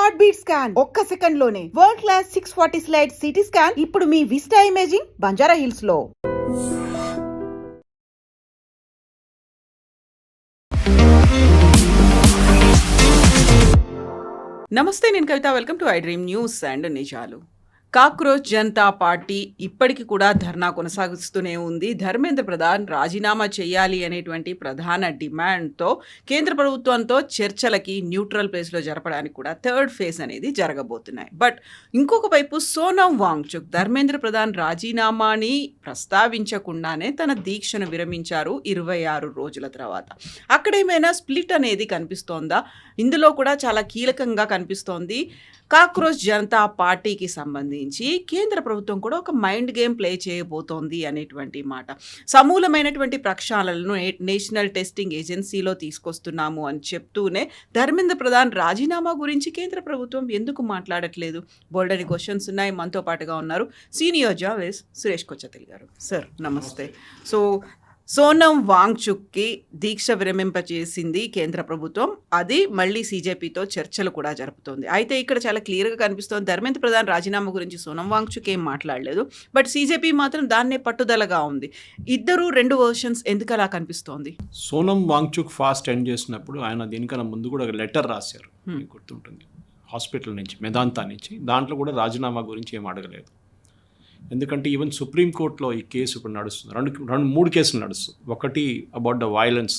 Heart beat scan ఒక్క second లోనే world class 640 slide city scan ఇప్పుడు మీ విస్టా ఇమేజింగ్ బంజారా హిల్స్ లో. నమస్తే, నేను Kavitha. Welcome to I dream news and నిజాలు. కాక్రోచ్ జనతా పార్టీ ఇప్పటికీ కూడా ధర్నా కొనసాగిస్తూనే ఉంది. ధర్మేంద్ర ప్రధాన్ రాజీనామా చేయాలి అనేటువంటి ప్రధాన డిమాండ్తో కేంద్ర ప్రభుత్వంతో చర్చలకి న్యూట్రల్ ప్లేస్లో జరపడానికి కూడా థర్డ్ ఫేజ్ అనేది జరగబోతున్నాయి. బట్ ఇంకొక వైపు సోనం వాంగ్చుక్ ధర్మేంద్ర ప్రధాన్ రాజీనామాని ప్రస్తావించకుండానే తన దీక్షను విరమించారు 26 రోజుల తర్వాత. అక్కడేమైనా స్ప్లిట్ అనేది కనిపిస్తోందా? ఇందులో కూడా చాలా కీలకంగా కనిపిస్తోంది. కాక్రోచ్ జనతా పార్టీకి సంబంధించి కేంద్ర ప్రభుత్వం కూడా ఒక మైండ్ గేమ్ ప్లే చేయబోతోంది అనేటువంటి మాట. సమూలమైనటువంటి ప్రక్షాళనలను నేషనల్ టెస్టింగ్ ఏజెన్సీలో తీసుకొస్తున్నాము అని చెప్తూనే ధర్మేంద్ర ప్రధాన్ రాజీనామా గురించి కేంద్ర ప్రభుత్వం ఎందుకు మాట్లాడట్లేదు? బోల్డని క్వశ్చన్స్ ఉన్నాయి. మనతో పాటుగా ఉన్నారు సీనియర్ జర్నలిస్ట్ సురేష్ కొచ్చతిల్ గారు. సార్ నమస్తే. సో సోనం వాంగ్చుక్కి దీక్ష విరమింపచేసింది కేంద్ర ప్రభుత్వం. అది మళ్ళీ సీజేపీతో చర్చలు కూడా జరుపుతోంది. అయితే ఇక్కడ చాలా క్లియర్గా కనిపిస్తోంది, ధర్మేంద్ర ప్రధాన్ రాజీనామా గురించి సోనం వాంగ్చుక్ ఏం మాట్లాడలేదు. బట్ సీజేపీ మాత్రం దాన్నే పట్టుదలగా ఉంది. ఇద్దరు రెండు వర్షన్స్ ఎందుకు అలా కనిపిస్తోంది? సోనం వాంగ్చుక్ ఫాస్ట్ ఎండ్ చేసినప్పుడు ఆయన దీనికన్నా ముందు కూడా ఒక లెటర్ రాశారు, గుర్తుంటుంది, హాస్పిటల్ నుంచి, మెదాంతా నుంచి. దాంట్లో కూడా రాజీనామా గురించి ఏం అడగలేదు. ఎందుకంటే ఈవెన్ సుప్రీంకోర్టులో ఈ కేసు ఇప్పుడు నడుస్తుంది. మూడు కేసులు నడుస్తుంది. ఒకటి about the violence,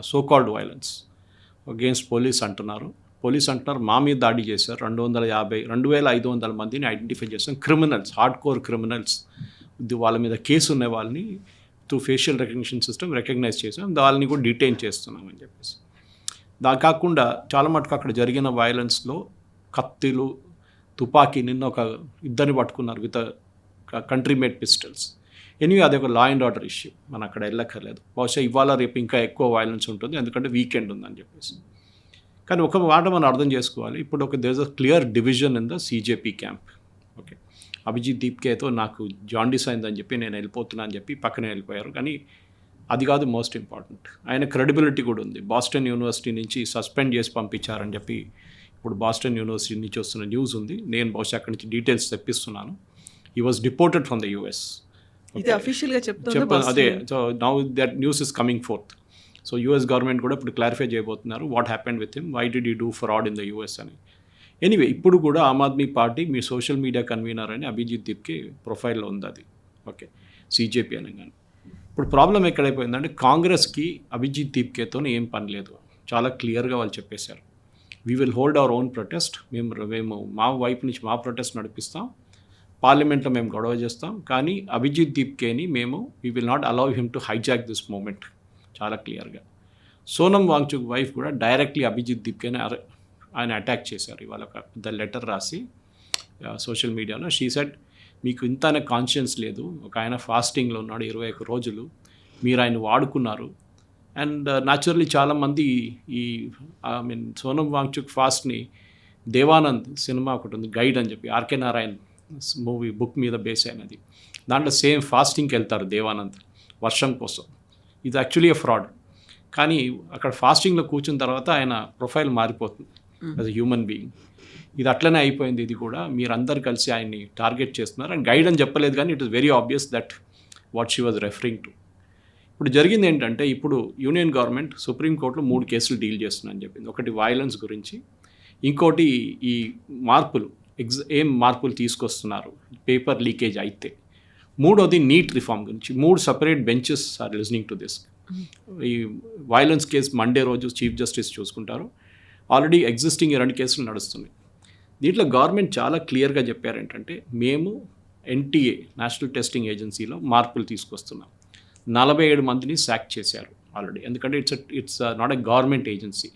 so called violence against police అంటున్నారు. మా మీద దాడి చేశారు. 2,500 మందిని ఐడెంటిఫై చేస్తాం. క్రిమినల్స్, హార్డ్ కోర్ క్రిమినల్స్, వాళ్ళ మీద కేసు ఉన్న వాళ్ళని through facial recognition system recognise చేసాం. వాళ్ళని కూడా డిటైన్ చేస్తున్నాం అని చెప్పేసి. దా కాకుండా చాలా మటుకు అక్కడ జరిగిన వైలెన్స్లో కత్తిలు, తుపాకీ, నిన్న ఒక ఇద్దరిని పట్టుకున్నారు with country made pistols. Anyway అది ఒక లా అండ్ ఆర్డర్ ఇష్యూ, మనం అక్కడ వెళ్ళక్కర్లేదు. బహుశా ఇవాళ రేపు ఇంకా ఎక్కువ వైలెన్స్ ఉంటుంది, ఎందుకంటే వీకెండ్ ఉందని చెప్పేసి. కానీ ఒక మాట మనం అర్థం చేసుకోవాలి, ఇప్పుడు there is a clear division in the CJP camp. Okay, Abhijit దీప్కేతో నాకు జాండీస్ అయిందని చెప్పి నేను వెళ్ళిపోతున్నా అని చెప్పి పక్కనే వెళ్ళిపోయారు. కానీ అది కాదు మోస్ట్ ఇంపార్టెంట్, ఆయన క్రెడిబిలిటీ కూడా ఉంది. బాస్టన్ యూనివర్సిటీ నుంచి సస్పెండ్ చేసి పంపించారని చెప్పి ఇప్పుడు బాస్టన్ యూనివర్సిటీ నుంచి వస్తున్న న్యూస్ ఉంది. నేను బహుశా అక్కడి నుంచి డీటెయిల్స్ తెప్పిస్తున్నాను. He was deported from the US. అదే, so now that news is coming forth. So US government కూడా ఇప్పుడు క్లారిఫై చేయబోతున్నారు what happened with him, why did he do fraud in the US అని. ఎనీవే, ఇప్పుడు కూడా Aam Aadmi party మీ social media convener అని అభిజిత్ దీప్కి ప్రొఫైల్లో ఉంది అది. ఓకే, సీజేపీ అనగానే. ఇప్పుడు ప్రాబ్లం ఎక్కడైపోయిందంటే కాంగ్రెస్కి అభిజిత్ దీప్కేతో ఏం పని లేదు. చాలా క్లియర్గా వాళ్ళు చెప్పేశారు, we will hold our own protest. మేము మా వైపు నుంచి మా ప్రొటెస్ట్ నడిపిస్తాం, పార్లమెంట్లో మేము గొడవ చేస్తాం, కానీ అభిజిత్ దీప్కేని మేము we will not allow him to hijack this moment. చాలా క్లియర్గా సోనం వాంగ్చుక్ వైఫ్ కూడా డైరెక్ట్లీ అభిజిత్ దీప్కేని ఆయన అటాక్ చేశారు. ఇవాళ ఒక పెద్ద లెటర్ రాసి సోషల్ మీడియాలో. షీ సెడ్, మీకు ఇంతనే కాన్షియన్స్ లేదు, ఒక ఆయన ఫాస్టింగ్లో ఉన్నాడు 21 రోజులు, మీరు ఆయన వాడుకున్నారు. అండ్ న్యాచురల్లీ చాలామంది సోనం వాంగ్చుక్ ఫాస్ట్ని దేవానంద్ సినిమా ఒకటి ఉంది, గైడ్ అని చెప్పి, ఆర్కే నారాయణ్ మూవీ బుక్ మీద బేస్ అయినది. దాంట్లో సేమ్ ఫాస్టింగ్కి వెళ్తారు దేవానంద్ వర్షం కోసం. ఇది యాక్చువల్లీ ఏ ఫ్రాడ్. కానీ అక్కడ ఫాస్టింగ్లో కూర్చున్న తర్వాత ఆయన ప్రొఫైల్ మారిపోతుంది యాజ్ ఎ హ్యూమన్ బీయింగ్. ఇది అట్లనే అయిపోయింది. ఇది కూడా మీరందరూ కలిసి ఆయన్ని టార్గెట్ చేస్తున్నారు. అండ్ గైడ్ అని చెప్పలేదు, కానీ it is very obvious that what she was referring to. ఇప్పుడు జరిగింది ఏంటంటే, ఇప్పుడు యూనియన్ గవర్నమెంట్ సుప్రీంకోర్టులో 3 కేసులు డీల్ చేస్తుందని చెప్పింది. ఒకటి వైలెన్స్ గురించి, ఇంకోటి ఈ మార్పులు, ఏం మార్పులు తీసుకొస్తున్నారు పేపర్ లీకేజ్ అయితే, మూడోది నీట్ రిఫార్మ్ గురించి. 3 separate benches are listening to this. ఈ వైలెన్స్ కేసు మండే రోజు చీఫ్ జస్టిస్ చూసుకుంటారు. ఆల్రెడీ ఎగ్జిస్టింగ్ 2 కేసులు నడుస్తున్నాయి. దీంట్లో గవర్నమెంట్ చాలా క్లియర్గా చెప్పారు ఏంటంటే, మేము ఎన్టీఏ నేషనల్ టెస్టింగ్ ఏజెన్సీలో మార్పులు తీసుకొస్తున్నాం. 47 మందిని శాక్ చేశారు ఆల్రెడీ. ఎందుకంటే it's not a government agency,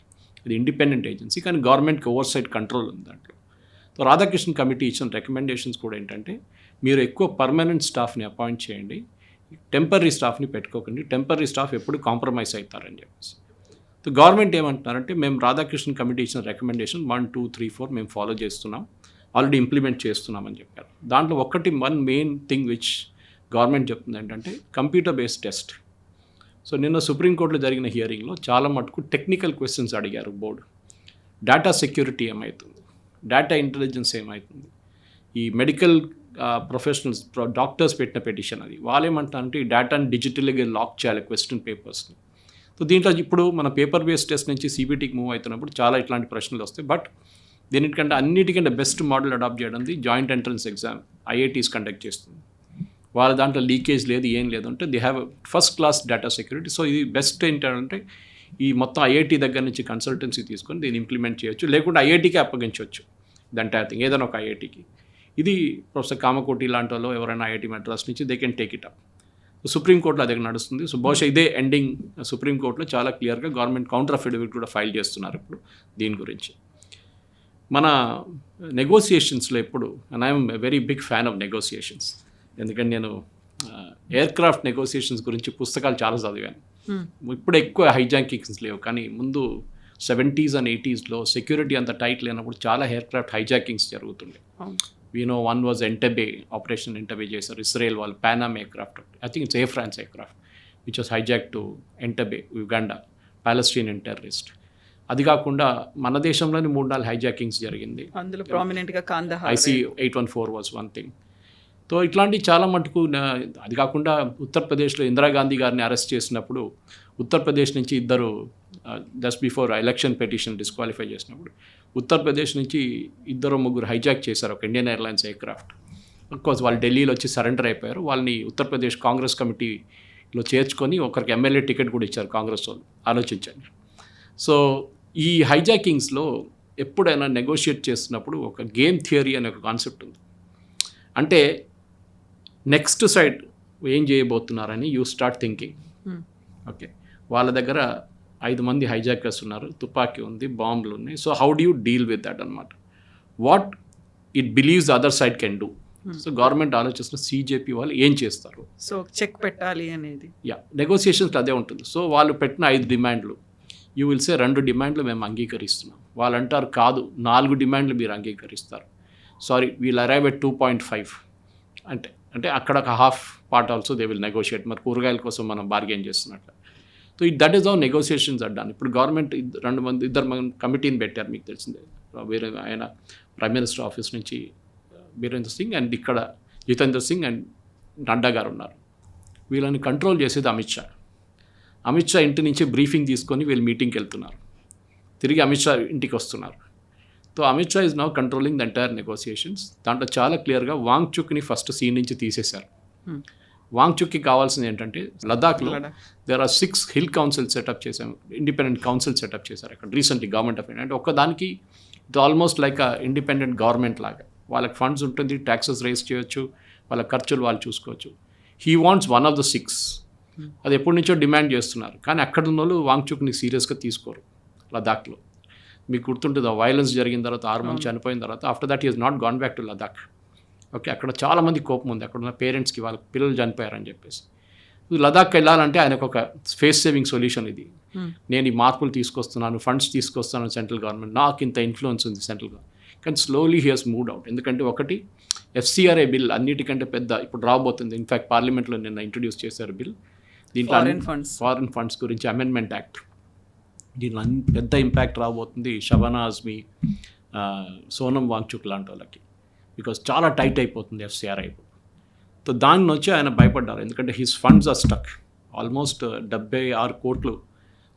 ఇది ఇండిపెండెంట్ ఏజెన్సీ, కానీ గవర్నమెంట్కి ఓవర్ సైడ్ కంట్రోల్ ఉంది దాంట్లో. సో రాధాకృష్ణ కమిటీ ఇచ్చిన రికమెండేషన్స్ కూడా ఏంటంటే, మీరు ఎక్కువ పర్మనెంట్ స్టాఫ్ని అపాయింట్ చేయండి, టెంపరీ స్టాఫ్ని పెట్టుకోకండి, టెంపరీ స్టాఫ్ ఎప్పుడు కాంప్రమైజ్ అవుతారని చెప్పేసి. సో గవర్నమెంట్ ఏమంటున్నారంటే, మేము రాధాకృష్ణ కమిటీ ఇచ్చిన రికమెండేషన్ 1, 2, 3, 4 మేము ఫాలో చేస్తున్నాం, ఆల్రెడీ ఇంప్లిమెంట్ చేస్తున్నామని చెప్పారు. దాంట్లో one main thing which government చెప్తుంది ఏంటంటే, కంప్యూటర్ బేస్డ్ టెస్ట్. సో నిన్న సుప్రీంకోర్టులో జరిగిన హియరింగ్లో చాలా మటుకు టెక్నికల్ క్వశ్చన్స్ అడిగారు బోర్డు. డేటా సెక్యూరిటీ ఏమవుతుంది, డేటా ఇంటెలిజెన్స్ ఏమవుతుంది, ఈ మెడికల్ ప్రొఫెషనల్స్ డాక్టర్స్ పెట్టిన పెటిషన్ అది. వాళ్ళు ఏమంటారంటే ఈ డేటాని డిజిటల్గా లాక్ చేయాలి క్వశ్చన్ పేపర్స్ని. సో దీంట్లో ఇప్పుడు మన పేపర్ బేస్డ్ టెస్ట్ నుంచి సిబిటీకి మూవ్ అవుతున్నప్పుడు చాలా ఇట్లాంటి ప్రశ్నలు వస్తాయి. బట్ దీనికంటే అన్నిటికంటే బెస్ట్ మోడల్ అడాప్ట్ చేయడం joint entrance exam IITs conduct చేస్తుంది. వాళ్ళ దాంట్లో లీకేజ్ లేదు, ఏం లేదు అంటే they have first class data security. So ఇది బెస్ట్ ఏంటంటే ఈ మొత్తం ఐఐటీ దగ్గర నుంచి కన్సల్టెన్సీ తీసుకొని దీన్ని ఇంప్లిమెంట్ చేయొచ్చు, లేకుంటే ఐఐటీకి అప్పగించవచ్చు దంటే థింగ్ ఏదైనా ఒక ఐఐటీకి. ఇది ప్రొఫెసర్ కామకోటి లాంటి వాళ్ళు ఎవరైనా ఐఐటీ మెడ్రాస్ నుంచి they can take it up. సుప్రీంకోర్టులో అదే నడుస్తుంది. సో బహుశా ఇదే ఎండింగ్. సుప్రీంకోర్టులో చాలా క్లియర్గా గవర్నమెంట్ కౌంటర్ అఫిడవిట్ కూడా ఫైల్ చేస్తున్నారు ఇప్పుడు దీని గురించి. మన నెగోసియేషన్స్లో ఎప్పుడు, and I'm very big fan of negotiations, ఎందుకంటే నేను ఎయిర్ క్రాఫ్ట్ నెగోసియేషన్స్ గురించి పుస్తకాలు చాలా చదివాను. ఇప్పుడు ఎక్కువ హైజాకింగ్స్ లేవు, కానీ ముందు 70s and 80sలో సెక్యూరిటీ అంత టైట్ లేనప్పుడు చాలా ఎయిర్ క్రాఫ్ట్ హైజాకింగ్స్ జరుగుతుండే. We know one was Entebbe, operation Entebbe చేశారు ఇస్రాయేల్ వాళ్ళు, Pan Am aircraft, I think it's Air France aircraft which was hijack to Entebbe, Uganda, Palestinian terrorist. అది కాకుండా మన దేశంలోని 3-4 హైజాకింగ్స్ జరిగింది. అందులో ప్రామినెంట్గా Kandahar, IC-814 was one thing. So ఇట్లాంటి చాలా మటుకు. అది కాకుండా ఉత్తరప్రదేశ్లో ఇందిరాగాంధీ గారిని అరెస్ట్ చేసినప్పుడు ఉత్తరప్రదేశ్ నుంచి ఇద్దరు just before election petition disqualify చేసినప్పుడు ఉత్తరప్రదేశ్ నుంచి 2-3 హైజాక్ చేశారు ఒక Indian airlines air craft. Of course వాళ్ళు ఢిల్లీలో వచ్చి సరెండర్ అయిపోయారు. వాళ్ళని ఉత్తరప్రదేశ్ కాంగ్రెస్ కమిటీలో చేర్చుకొని ఒకరికి ఎమ్మెల్యే టికెట్ కూడా ఇచ్చారు కాంగ్రెస్ వాళ్ళు. ఆలోచించండి. సో ఈ హైజాకింగ్స్లో ఎప్పుడైనా నెగోషియేట్ చేస్తున్నప్పుడు ఒక గేమ్ థియరీ అనే ఒక కాన్సెప్ట్ ఉంది. అంటే నెక్స్ట్ సైడ్ ఏం చేయబోతున్నారని యూ స్టార్ట్ థింకింగ్. ఓకే, వాళ్ళ దగ్గర 5 మంది హైజాకర్స్ ఉన్నారు, తుపాకీ ఉంది, బాంబులు ఉన్నాయి. So how do you deal with that అనమాట. What it believes other side can do. So government ఆలోచిస్తున్న సిజేపీ వాళ్ళు ఏం చేస్తారు. సో చెక్ పెట్టాలి అనేది నెగోసియేషన్స్ అదే ఉంటుంది. సో వాళ్ళు పెట్టిన 5 డిమాండ్లు, యూ విల్ సే 2 డిమాండ్లు మేము అంగీకరిస్తున్నాం. వాళ్ళు అంటారు కాదు 4 డిమాండ్లు మీరు అంగీకరిస్తారు. సారీ, వీల్ అరైవ్ ఎట్ 2.5 అంటే అక్కడ ఒక half part also they will negotiate. మరి కూరగాయల కోసం మనం బార్గెన్ చేస్తున్నట్లు. So that is how negotiations అడ్డాను. ఇప్పుడు గవర్నమెంట్ 2 కమిటీని పెట్టారు, మీకు తెలిసిందే. వేరే ఆయన ప్రైమ్ మినిస్టర్ ఆఫీస్ నుంచి బీరేంద్ర సింగ్ అండ్ ఇక్కడ జితేంద్ర సింగ్ అండ్ నడ్డా గారు ఉన్నారు. వీళ్ళని కంట్రోల్ చేసేది అమిత్ షా. అమిత్ షా ఇంటి నుంచి బ్రీఫింగ్ తీసుకొని వీళ్ళు మీటింగ్కి వెళ్తున్నారు, తిరిగి అమిత్ షా ఇంటికి వస్తున్నారు. So Amit Shah is now controlling the entire negotiations. దాంట్లో చాలా క్లియర్గా వాంగ్చుక్ని ఫస్ట్ సీన్ నుంచి తీసేశారు. వాంగ్చుక్కి కావాల్సింది ఏంటంటే లదాఖ్లో there are 6 hill council setup చేశాం, ఇండిపెండెంట్ కౌన్సిల్ సెటప్ చేశారు అక్కడ రీసెంట్లీ గవర్నమెంట్ ఆఫ్ ఇండియా. అంటే ఒక్కదానికి it almost like a independent government లాగా. వాళ్ళకి ఫండ్స్ ఉంటుంది, ట్యాక్సెస్ రేస్ చేయొచ్చు, వాళ్ళ ఖర్చులు వాళ్ళు చూసుకోవచ్చు. He wants one of the 6. అది ఎప్పటి నుంచో డిమాండ్ చేస్తున్నారు, కానీ అక్కడ ఉన్న వాళ్ళు వాంగ్చుక్ని సీరియస్గా తీసుకోరు. లదాఖ్లో మీకు గుర్తుంటుంది, వైలెన్స్ జరిగిన తర్వాత 6 మంది చనిపోయిన తర్వాత after that he has not gone back to Ladakh. Okay, అక్కడ చాలామంది కోపం ఉంది అక్కడ ఉన్న పేరెంట్స్కి, వాళ్ళ పిల్లలు చనిపోయారని చెప్పేసి. లదాఖ్ వెళ్ళాలంటే ఆయనకు ఒక ఫేస్ సేవింగ్ సొల్యూషన్ ఇది. నేను ఈ మార్పులు తీసుకొస్తున్నాను, ఫండ్స్ తీసుకొస్తున్నాను సెంట్రల్ గవర్నమెంట్, నాకు ఇంత ఇన్ఫ్లుయెన్స్ ఉంది సెంట్రల్ గవర్నమెంట్. కానీ slowly he has moved out. ఎందుకంటే ఒకటి FCRA బిల్ అన్నిటికంటే పెద్ద ఇప్పుడు రాబోతుంది. ఇన్ఫ్యాక్ట్ పార్లమెంట్లో నిన్న ఇంట్రడ్యూస్ చేశారు బిల్. దీంట్లో ఫారిన్ ఫండ్స్ గురించి అమెండ్మెంట్ యాక్ట్. దీనిలో పెద్ద ఇంపాక్ట్ రాబోతుంది షబానా ఆజ్మీ, సోనం వాంగ్చుక్ లాంటి వాళ్ళకి. బికాజ్ చాలా టైట్ అయిపోతుంది FCRA ఇప్పుడు. సో దాన్ని వచ్చి ఆయన భయపడ్డారు, ఎందుకంటే his funds are stuck. Almost 76 కోట్లు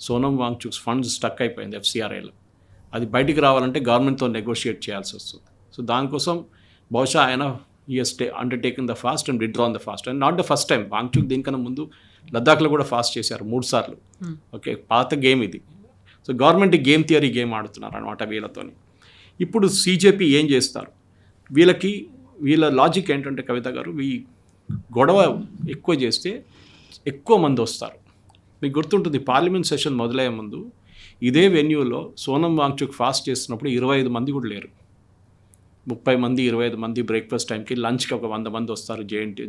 సోనం వాంగ్చుక్స్ ఫండ్స్ స్టక్ అయిపోయింది FCRAలో. అది బయటికి రావాలంటే గవర్నమెంట్తో నెగోషియేట్ చేయాల్సి వస్తుంది. సో దానికోసం బహుశా ఆయన ఈ undertaking the fast and withdrawn the fast. And not the first time. Wangchuk దీనికన్నా ముందు లద్దాఖ్లో కూడా ఫాస్ట్ చేశారు 3 సార్లు. ఓకే, పాత గేమ్ ఇది. So government game theory game ఆడుతున్నారు అనమాట వీళ్ళతోని. ఇప్పుడు సిజేపీ ఏం చేస్తారు, వీళ్ళ లాజిక్ ఏంటంటే కవిత గారు, గొడవ ఎక్కువ చేస్తే ఎక్కువ మంది వస్తారు. మీకు గుర్తుంటుంది పార్లమెంట్ సెషన్ మొదలయ్యే ముందు ఇదే వెన్యూలో సోనం వాంగ్చుక్ ఫాస్ట్ చేస్తున్నప్పుడు 25 మంది కూడా లేరు. 30 మంది 25 మంది బ్రేక్ఫాస్ట్ టైంకి, లంచ్కి ఒక 100 మంది వస్తారు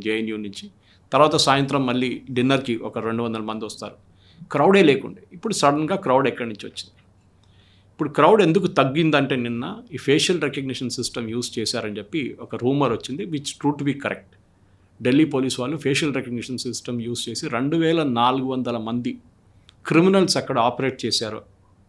జేఎన్యూ నుంచి. తర్వాత సాయంత్రం మళ్ళీ డిన్నర్కి ఒక 200 మంది వస్తారు. క్రౌడే లేకుండే. ఇప్పుడు సడన్గా క్రౌడ్ ఎక్కడి నుంచి వచ్చింది? ఇప్పుడు క్రౌడ్ ఎందుకు తగ్గిందంటే నిన్న ఈ ఫేషియల్ రికగ్నిషన్ సిస్టమ్ యూస్ చేశారని చెప్పి ఒక రూమర్ వచ్చింది, which true to be correct. Delhi police వాళ్ళు ఫేషియల్ రికగ్నిషన్ సిస్టమ్ యూస్ చేసి 2400 మంది క్రిమినల్స్ అక్కడ ఆపరేట్ చేశారు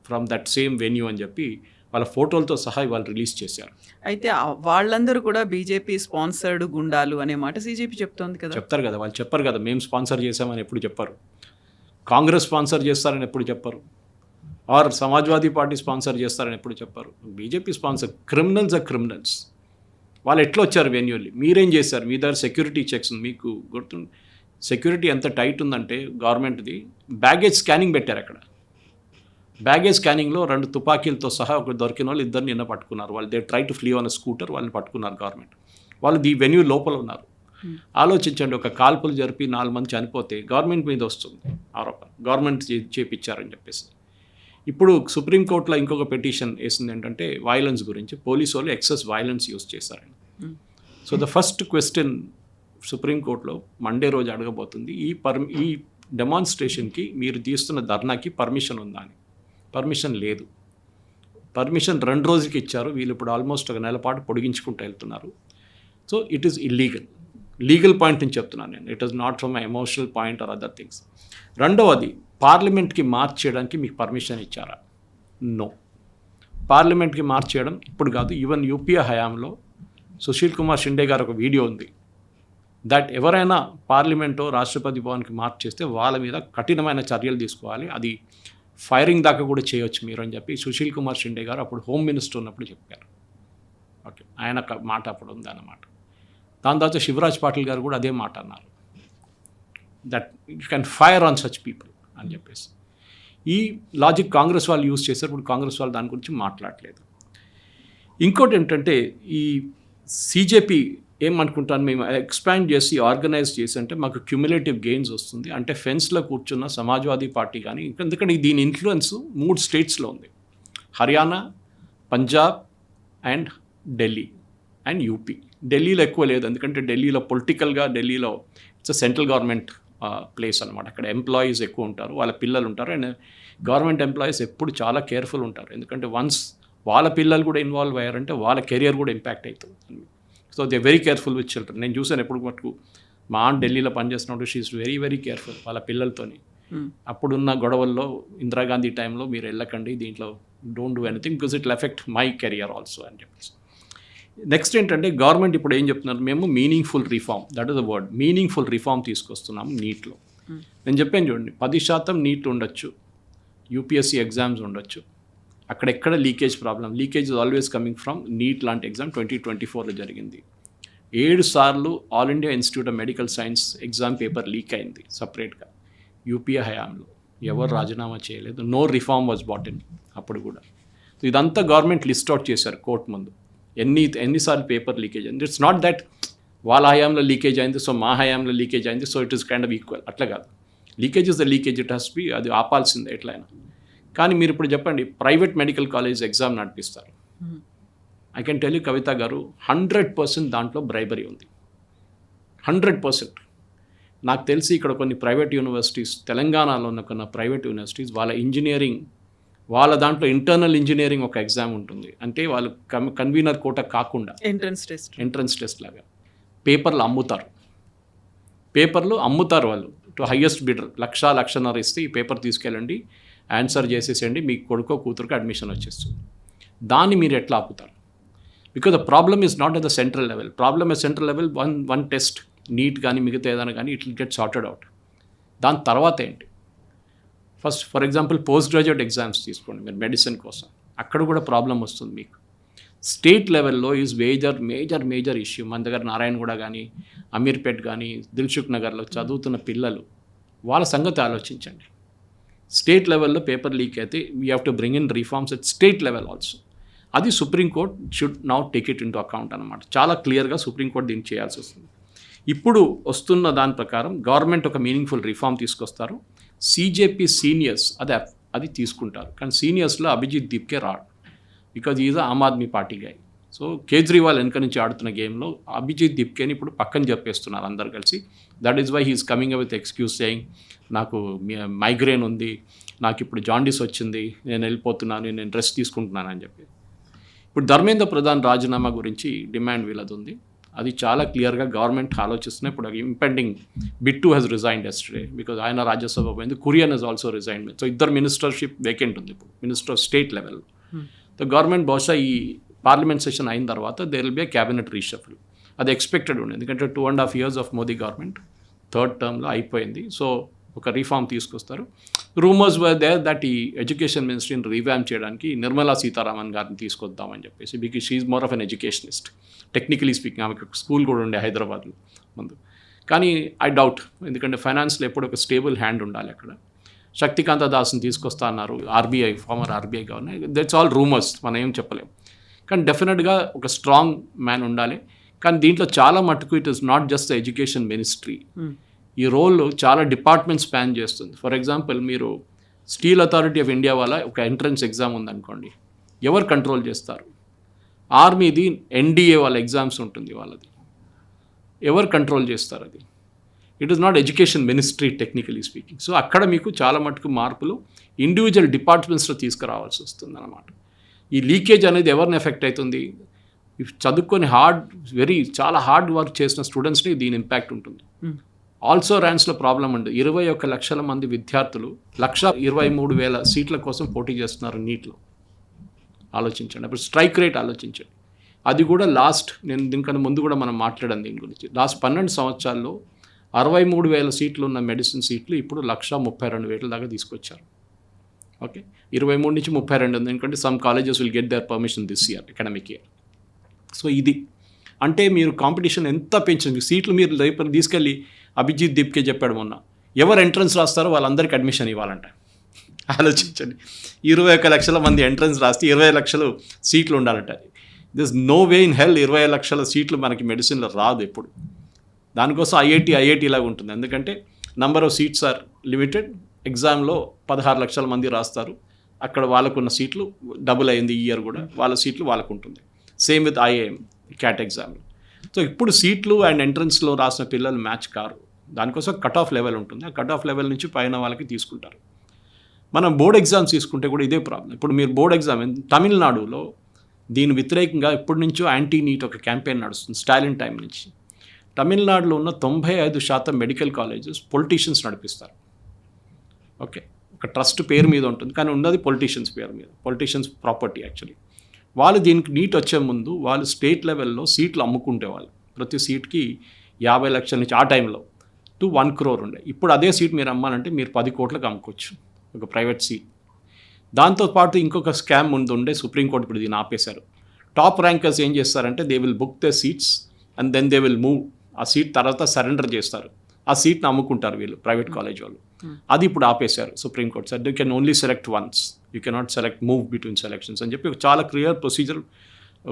ఫ్రమ్ దట్ సేమ్ వెన్యూ అని చెప్పి వాళ్ళ ఫోటోలతో సహా ఇవాళ రిలీజ్ చేశారు. అయితే వాళ్ళందరూ కూడా బీజేపీ స్పాన్సర్డ్ గుండాలు అనే మాట సీజేపీ చెప్తోంది కదా. చెప్తారు కదా, వాళ్ళు చెప్పరు కదా మేము స్పాన్సర్ చేసామని ఎప్పుడు చెప్పరు, కాంగ్రెస్ స్పాన్సర్ చేస్తారని ఎప్పుడు చెప్పరు, ఆర్ సమాజ్వాదీ పార్టీ స్పాన్సర్ చేస్తారని ఎప్పుడు చెప్పరు. BJP sponsor. Criminals are criminals. వాళ్ళు ఎట్లా వచ్చారు వెన్యూలీ, మీరేం చేశారు, మీ దగ్గర సెక్యూరిటీ చెక్స్ ఉంది, మీకు గుర్తుంది సెక్యూరిటీ ఎంత టైట్ ఉందంటే గవర్నమెంట్ది బ్యాగేజ్ స్కానింగ్ పెట్టారు అక్కడ. బ్యాగేజ్ స్కానింగ్లో 2 తుపాకీలతో సహా ఒక దొరికిన వాళ్ళు 2 నిన్న పట్టుకున్నారు. వాళ్ళు they try to flea on scooter, వాళ్ళని పట్టుకున్నారు గవర్నమెంట్. వాళ్ళు ఈ వెన్యూ లోపల ఉన్నారు. ఆలోచించండి, ఒక కాల్పులు జరిపి 4 మంది చనిపోతే గవర్నమెంట్ మీద వస్తుంది ఆరోపణ, గవర్నమెంట్ చేపించారని చెప్పేసి. ఇప్పుడు సుప్రీంకోర్టులో ఇంకొక పిటిషన్ వేసింది ఏంటంటే వైలెన్స్ గురించి, పోలీసు వాళ్ళు ఎక్సెస్ వైలెన్స్ యూజ్ చేశారని. సో ద ఫస్ట్ క్వశ్చన్ సుప్రీంకోర్టులో మండే రోజు అడగబోతుంది, ఈ డెమాన్స్ట్రేషన్కి మీరు తీస్తున్న ధర్నాకి పర్మిషన్ ఉందా అని. పర్మిషన్ లేదు. పర్మిషన్ 2 రోజులకి ఇచ్చారు, వీళ్ళు ఇప్పుడు ఆల్మోస్ట్ 1 నెల పాటు పొడిగించుకుంటూ వెళ్తున్నారు. So it is illegal. Legal point నుంచి చెప్తున్నాను నేను, it is not from emotional point or other things. రెండవది, పార్లమెంట్కి మార్చ్ చేయడానికి మీకు పర్మిషన్ ఇచ్చారా? నో. పార్లమెంట్కి మార్చ్ చేయడం ఇప్పుడు కాదు, ఈవెన్ యూపీఏ హయాంలో సుశీల్ కుమార్ షిండే గారు ఒక వీడియో ఉంది, దట్ ఎవరైనా పార్లమెంటో రాష్ట్రపతి భవన్కి మార్చ్ చేస్తే వాళ్ళ మీద కఠినమైన చర్యలు తీసుకోవాలి, అది ఫైరింగ్ దాకా కూడా చేయొచ్చు మీరు అని చెప్పి సుశీల్ కుమార్ షిండే గారు అప్పుడు హోమ్ మినిస్టర్ ఉన్నప్పుడు చెప్పారు. ఓకే, ఆయన మాట అప్పుడు ఉంది అన్నమాట. దాని తర్వాత శివరాజ్ పాటిల్ గారు కూడా అదే మాట అన్నారు, that you can fire on such people అని చెప్పేసి. ఈ లాజిక్ కాంగ్రెస్ వాళ్ళు యూజ్ చేశారు. ఇప్పుడు కాంగ్రెస్ వాళ్ళు దాని గురించి మాట్లాడలేదు. ఇంకోటి ఏంటంటే ఈ సీజేపీ ఏమనుకుంటాను, మేము ఎక్స్పాండ్ చేసి ఆర్గనైజ్ చేసి అంటే మాకు క్యుములేటివ్ గెయిన్స్ వస్తుంది అంటే ఫెన్స్లో కూర్చున్న సమాజ్వాదీ పార్టీ కానీ, ఎందుకంటే దీని ఇన్ఫ్లుయెన్స్ 3 స్టేట్స్లో ఉంది, Haryana, Punjab and Delhi and UP. ఢిల్లీలో ఎక్కువ లేదు, ఎందుకంటే ఢిల్లీలో పొలిటికల్గా ఢిల్లీలో ఇట్స్ సెంట్రల్ గవర్నమెంట్ ప్లేస్ అనమాట. అక్కడ ఎంప్లాయీస్ ఎక్కువ ఉంటారు, వాళ్ళ పిల్లలు ఉంటారు. అండ్ గవర్నమెంట్ ఎంప్లాయీస్ ఎప్పుడు చాలా కేర్ఫుల్ ఉంటారు, ఎందుకంటే వన్స్ వాళ్ళ పిల్లలు కూడా ఇన్వాల్వ్ అయ్యారంటే వాళ్ళ కెరియర్ కూడా ఇంపాక్ట్ అవుతుంది. So they very careful with children. నేను చూసాను ఎప్పుడు మటుకు మా ఆన్ ఢిల్లీలో పనిచేస్తున్నప్పుడు షీఈస్ వెరీ వెరీ కేర్ఫుల్ వాళ్ళ పిల్లలతోని. అప్పుడున్న గొడవల్లో ఇందిరాగాంధీ టైంలో మీరు వెళ్ళకండి, దీంట్లో don't do anything because it will affect my career also అని చెప్పేసి. నెక్స్ట్ ఏంటంటే గవర్నమెంట్ ఇప్పుడు ఏం చెప్తున్నారు, మేము meaningful reform, that is the word, meaningful reform తీసుకొస్తున్నాము నీట్లో. నేను చెప్పాను చూడండి, 10% నీట్ ఉండొచ్చు, యూపీఎస్సీ ఎగ్జామ్స్ ఉండొచ్చు, అక్కడెక్కడ leakage problem, leakage is always coming from NEET లాంటి ఎగ్జామ్ 2024లో జరిగింది. 7 సార్లు all India Institute of Medical Science exam paper leak అయింది సపరేట్గా యూపీఏ హయాంలో. ఎవరు రాజీనామా చేయలేదు, no reform was brought in అప్పుడు కూడా. సో ఇదంతా గవర్నమెంట్ లిస్ట్ అవుట్ చేశారు కోర్టు ముందు, ఎన్నిసార్లు పేపర్ లీకేజ్ అయింది. ఇట్స్ నాట్ దట్ వాళ్ళ హయాంలో లీకేజ్ అయింది సో మా హయాంలో లీకేజ్ అయింది so it is kind of equal, అట్లా కాదు. Leakage is the leakage, it has be, అది ఆపాల్సిందే ఎట్లయినా. కానీ మీరు ఇప్పుడు చెప్పండి, ప్రైవేట్ మెడికల్ కాలేజ్ ఎగ్జామ్ నడిపిస్తారు, I can tell you Kavitha garu 100% దాంట్లో బ్రైబరీ ఉంది, 100%. నాకు తెలిసి ఇక్కడ కొన్ని ప్రైవేట్ యూనివర్సిటీస్, తెలంగాణలో ఉన్న కొన్ని ప్రైవేట్ యూనివర్సిటీస్ వాళ్ళ ఇంజనీరింగ్, వాళ్ళ దాంట్లో ఇంటర్నల్ ఇంజనీరింగ్ ఒక ఎగ్జామ్ ఉంటుంది, అంటే వాళ్ళు కన్వీనర్ కోట కాకుండా ఎంట్రన్స్ టెస్ట్ లాగా పేపర్లు అమ్ముతారు వాళ్ళు టు హయ్యెస్ట్ బిడర్. 1,00,000 ఇస్తే ఈ పేపర్ తీసుకెళ్ళండి, ఆన్సర్ చేసేసేయండి, మీ కొడుకో కూతురుకు అడ్మిషన్ వచ్చేస్తుంది. దాన్ని మీరు ఎట్లా ఆపుతారు? Because the problem is not at the central level, problem at central level one test, NEET కానీ మిగతా ఏదైనా కానీ it will get sorted out. దాని తర్వాత ఏంటి, first for example post graduate exams తీసుకోండి మీరు మెడిసిన్ కోసం, అక్కడ కూడా ప్రాబ్లం వస్తుంది మీకు. స్టేట్ లెవెల్లో ఈజ్ మేజర్ ఇష్యూ. మన దగ్గర నారాయణగూడ కానీ అమీర్పేట్ కానీ దిల్సుఖ్ నగర్లో చదువుతున్న పిల్లలు, వాళ్ళ సంగతి ఆలోచించండి. స్టేట్ లెవెల్లో పేపర్ లీక్ అయితే we have to bring in reforms at state level also. అది supreme court should now take it into account అనమాట. చాలా క్లియర్గా సుప్రీంకోర్ట్ దీన్ని చేయాల్సి వస్తుంది. ఇప్పుడు వస్తున్న దాని ప్రకారం గవర్నమెంట్ ఒక మీనింగ్ఫుల్ రిఫార్మ్ తీసుకొస్తారు, సీజేపీ సీనియర్స్ అది తీసుకుంటారు. కానీ సీనియర్స్లో అభిజిత్ దీప్కే రాడు, because is Aam Aadmi Party guy. So Kejriwal వెనక నుంచి ఆడుతున్న గేమ్లో అభిజిత్ దీప్కేని ఇప్పుడు పక్కన చెప్పేస్తున్నారు అందరు కలిసి. That is why he's coming with excuse saying నాకు మైగ్రేన్ ఉంది, నాకు ఇప్పుడు జాండీస్ వచ్చింది, నేను వెళ్ళిపోతున్నాను, నేను రెస్ట్ తీసుకుంటున్నాను అని చెప్పి. ఇప్పుడు ధర్మేంద్ర ప్రధాన్ రాజీనామా గురించి డిమాండ్ వీళ్ళది ఉంది, అది చాలా క్లియర్గా గవర్నమెంట్ ఆలోచిస్తున్నాయి. ఇప్పుడు impending Bittu has resigned yesterday because ఆయన రాజ్యసభ పోయింది, Kurian has also resigned. So 2 ministership vacant ఉంది ఇప్పుడు మినిస్టర్ ఆఫ్ స్టేట్ లెవెల్లో. ద గవర్నమెంట్ బహుశా ఈ పార్లమెంట్ సెషన్ అయిన తర్వాత there will be cabinet reshuffle. అది ఎక్స్పెక్టెడ్ ఉంది, ఎందుకంటే 2.5 years of Modi government third టర్మ్లో అయిపోయింది. సో ఒక రిఫార్మ్ తీసుకొస్తారు. రూమర్స్ వర్ దేర్ దట్ ఈ ఎడ్యుకేషన్ మినిస్ట్రీని రీవ్యామ్ చేయడానికి నిర్మలా సీతారామన్ గారిని తీసుకొద్దామని చెప్పేసి, because she's more of an educationist. Technically speaking ఆమెకు స్కూల్ కూడా ఉండే హైదరాబాద్లో ముందు. కానీ ఐ డౌట్, ఎందుకంటే ఫైనాన్స్లో ఎప్పుడు ఒక స్టేబుల్ హ్యాండ్ ఉండాలి అక్కడ. శక్తికాంత దాస్ని తీసుకొస్తా అన్నారు, RBI farmer RBI governor. That's all rumours, మనం ఏం చెప్పలేం. కానీ డెఫినెట్గా ఒక స్ట్రాంగ్ మ్యాన్ ఉండాలి. కానీ దీంట్లో చాలా మటుకు it is not just the education ministry. ఈ రోల్ చాలా డిపార్ట్మెంట్ స్పాన్ చేస్తుంది. ఫర్ ఎగ్జాంపుల్, మీరు స్టీల్ అథారిటీ ఆఫ్ ఇండియా వాళ్ళ ఒక ఎంట్రన్స్ ఎగ్జామ్ ఉందనుకోండి, ఎవరు కంట్రోల్ చేస్తారు? ఆర్మీది ఎన్డీఏ వాళ్ళ ఎగ్జామ్స్ ఉంటుంది వాళ్ళది, ఎవరు కంట్రోల్ చేస్తారు? అది it is not education ministry technically speaking. So అక్కడ మీకు చాలా మటుకు మార్పులు ఇండివిజువల్ డిపార్ట్మెంట్స్లో తీసుకురావాల్సి వస్తుంది అన్నమాట. ఈ లీకేజ్ అనేది ఎవరిని ఎఫెక్ట్ అవుతుంది? చదువుకొని చాలా హార్డ్ వర్క్ చేసిన స్టూడెంట్స్ని దీని ఇంపాక్ట్ ఉంటుంది. ఆల్సో ర్యాన్స్లో ప్రాబ్లం ఉంది. 21 లక్షల మంది విద్యార్థులు 1,23,000 సీట్ల కోసం పోటీ చేస్తున్నారు నీట్లో. ఆలోచించండి. అప్పుడు స్ట్రైక్ రేట్ ఆలోచించండి. అది కూడా నేను దీనికన్నా ముందు కూడా మనం మాట్లాడాం దీని గురించి. లాస్ట్ 12 సంవత్సరాల్లో 63,000 సీట్లు ఉన్న మెడిసిన్ సీట్లు ఇప్పుడు 1,32,000 దాకా తీసుకొచ్చారు. ఓకే, 23 నుంచి 32 ఉంది. ఎందుకంటే some colleges will get there permission this year, academic year. So ఇది అంటే మీరు కాంపిటీషన్ ఎంత పెంచింది. సీట్లు మీరు రేపు తీసుకెళ్ళి అభిజిత్ దీప్కే చెప్పాడు మొన్న, ఎవరు ఎంట్రన్స్ రాస్తారో వాళ్ళందరికీ అడ్మిషన్ ఇవ్వాలంట. ఆలోచించండి, 21 లక్షల మంది ఎంట్రన్స్ రాస్తే 20 లక్షలు సీట్లు ఉండాలంట. This no way in hell 20 లక్షల సీట్లు మనకి మెడిసిన్లో రాదు ఎప్పుడు. దానికోసం ఐఐటి లాగా ఉంటుంది. ఎందుకంటే number of seats are limited. ఎగ్జామ్లో 16 లక్షల మంది రాస్తారు. అక్కడ వాళ్ళకున్న సీట్లు డబుల్ అయింది ఈ ఇయర్ కూడా, వాళ్ళ సీట్లు వాళ్ళకు ఉంటుంది. సేమ్ విత్ ఐఐఎం క్యాట్ ఎగ్జామ్లో. సో ఇప్పుడు సీట్లు అండ్ ఎంట్రన్స్లో రాసిన పిల్లలు మ్యాచ్ కారు. దానికోసం కట్ ఆఫ్ లెవెల్ ఉంటుంది. ఆ కట్ ఆఫ్ లెవెల్ నుంచి పైన వాళ్ళకి తీసుకుంటారు. మనం బోర్డ్ ఎగ్జామ్స్ తీసుకుంటే కూడా ఇదే ప్రాబ్లం. ఇప్పుడు మీరు బోర్డ్ ఎగ్జామ్ తమిళనాడులో దీని వ్యతిరేకంగా ఇప్పటి నుంచో యాంటీ నీట్ ఒక క్యాంపెయిన్ నడుస్తుంది స్టాలిన్ టైం నుంచి. తమిళనాడులో ఉన్న 95% మెడికల్ కాలేజెస్ పొలిటీషియన్స్ నడిపిస్తారు. ఓకే, ఒక ట్రస్ట్ పేరు మీద ఉంటుంది, కానీ ఉన్నది పొలిటీషియన్స్ పేరు మీద, పొలిటీషియన్స్ ప్రాపర్టీ యాక్చువల్లీ. వాళ్ళు దీనికి నీట్ వచ్చే ముందు వాళ్ళు స్టేట్ లెవెల్లో సీట్లు అమ్ముకుంటేవాళ్ళు. ప్రతి సీట్కి 50 లక్షల నుంచి ఆ టైంలో టు 1 crore ఉండే. ఇప్పుడు అదే సీట్ మీరు అమ్మాలంటే మీరు 10 కోట్లకు అమ్ముకోవచ్చు ఒక ప్రైవేట్ సీట్. దాంతోపాటు ఇంకొక స్కామ్ ఉండే సుప్రీంకోర్టు ఇప్పుడు దీన్ని ఆపేశారు. టాప్ ర్యాంకర్స్ ఏం చేస్తారంటే they will book the seats and then they will move. ఆ సీట్ తర్వాత సరెండర్ చేస్తారు, ఆ సీట్ని అమ్ముకుంటారు వీళ్ళు ప్రైవేట్ కాలేజ్ వాళ్ళు. అది ఇప్పుడు ఆపేశారు supreme court. Sir you can only select once, you cannot select move between selections అని చెప్పి చాలా క్లియర్ ప్రొసీజర్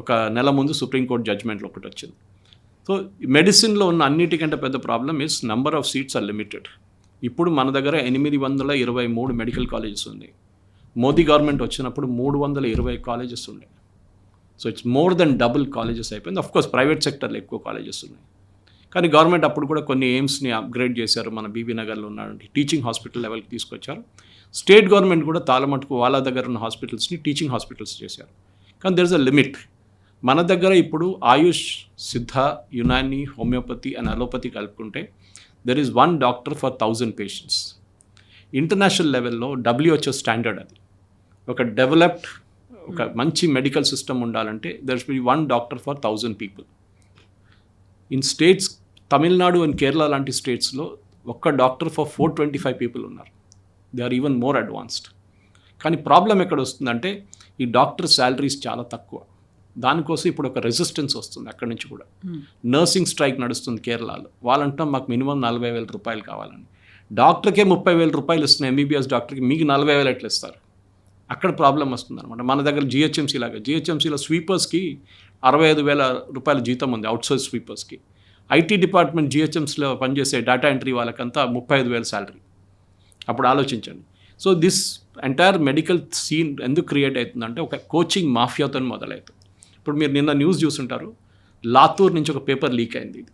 ఒక నెల ముందు సుప్రీంకోర్టు జడ్జ్మెంట్లో ఒకటి వచ్చింది. సో మెడిసిన్లో ఉన్న అన్నిటికంటే పెద్ద problem is number of seats are limited. ఇప్పుడు మన దగ్గర 823 మెడికల్ కాలేజెస్ ఉన్నాయి. మోదీ గవర్నమెంట్ వచ్చినప్పుడు 320 కాలేజెస్ ఉన్నాయి. So it's more than double colleges అయిపోయింది. అఫ్కోర్స్ ప్రైవేట్ సెక్టర్లో ఎక్కువ కాలేజెస్ ఉన్నాయి, కానీ గవర్నమెంట్ అప్పుడు కూడా కొన్ని ఎయిమ్స్ని అప్గ్రేడ్ చేశారు. మన బీబీ నగర్లో ఉన్న టీచింగ్ హాస్పిటల్ లెవెల్కి తీసుకొచ్చారు. స్టేట్ గవర్నమెంట్ కూడా తాళమట్టుకు వాళ్ళ దగ్గర ఉన్న హాస్పిటల్స్ని టీచింగ్ హాస్పిటల్స్ చేశారు. కానీ దెర్ ఇస్ అ లిమిట్. మన దగ్గర ఇప్పుడు Ayush, Siddha, Unani, homeopathy and allopathy కలుపుకుంటే there is 1 doctor for 1000 patients. International లెవెల్లో WHO స్టాండర్డ్ అది. ఒక డెవలప్డ్ ఒక మంచి మెడికల్ సిస్టమ్ ఉండాలంటే there should be 1 doctor for 1000 people. In states Tamil Nadu and Kerala లాంటి స్టేట్స్లో ఒక్క డాక్టర్ ఫర్ 425 people ఉన్నారు. They are even more advanced. కానీ ప్రాబ్లం ఎక్కడ వస్తుందంటే ఈ డాక్టర్ శాలరీస్ చాలా తక్కువ. దానికోసం ఇప్పుడు ఒక రెసిస్టెన్స్ వస్తుంది అక్కడి నుంచి కూడా. నర్సింగ్ స్ట్రైక్ నడుస్తుంది కేరళలో. వాళ్ళంటాం మాకు మినిమం 40,000 రూపాయలు కావాలని. డాక్టర్కే 30,000 రూపాయలు ఇస్తున్నాయి, ఎంబీబీఎస్ డాక్టర్కి మీకు 40,000 ఎట్లా ఇస్తారు? అక్కడ ప్రాబ్లం వస్తుంది అనమాట. మన దగ్గర జిహెచ్ఎంసీ లాగా, జిహెచ్ఎంసీలో స్వీపర్స్కి 65,000 రూపాయల జీతం ఉంది అవుట్సోర్స్ స్వీపర్స్కి. ఐటీ డిపార్ట్మెంట్ జిహెచ్ఎంసీలో పనిచేసే డేటా ఎంట్రీ వాళ్ళకంతా 35,000 శాలరీ. అప్పుడు ఆలోచించండి. So this entire medical scene ఎందుకు క్రియేట్ అవుతుందంటే ఒక కోచింగ్ మాఫియాతో మొదలవుతుంది. ఇప్పుడు మీరు నిన్న న్యూస్ చూసుంటారు, లాతూర్ నుంచి ఒక పేపర్ లీక్ అయింది. ఇది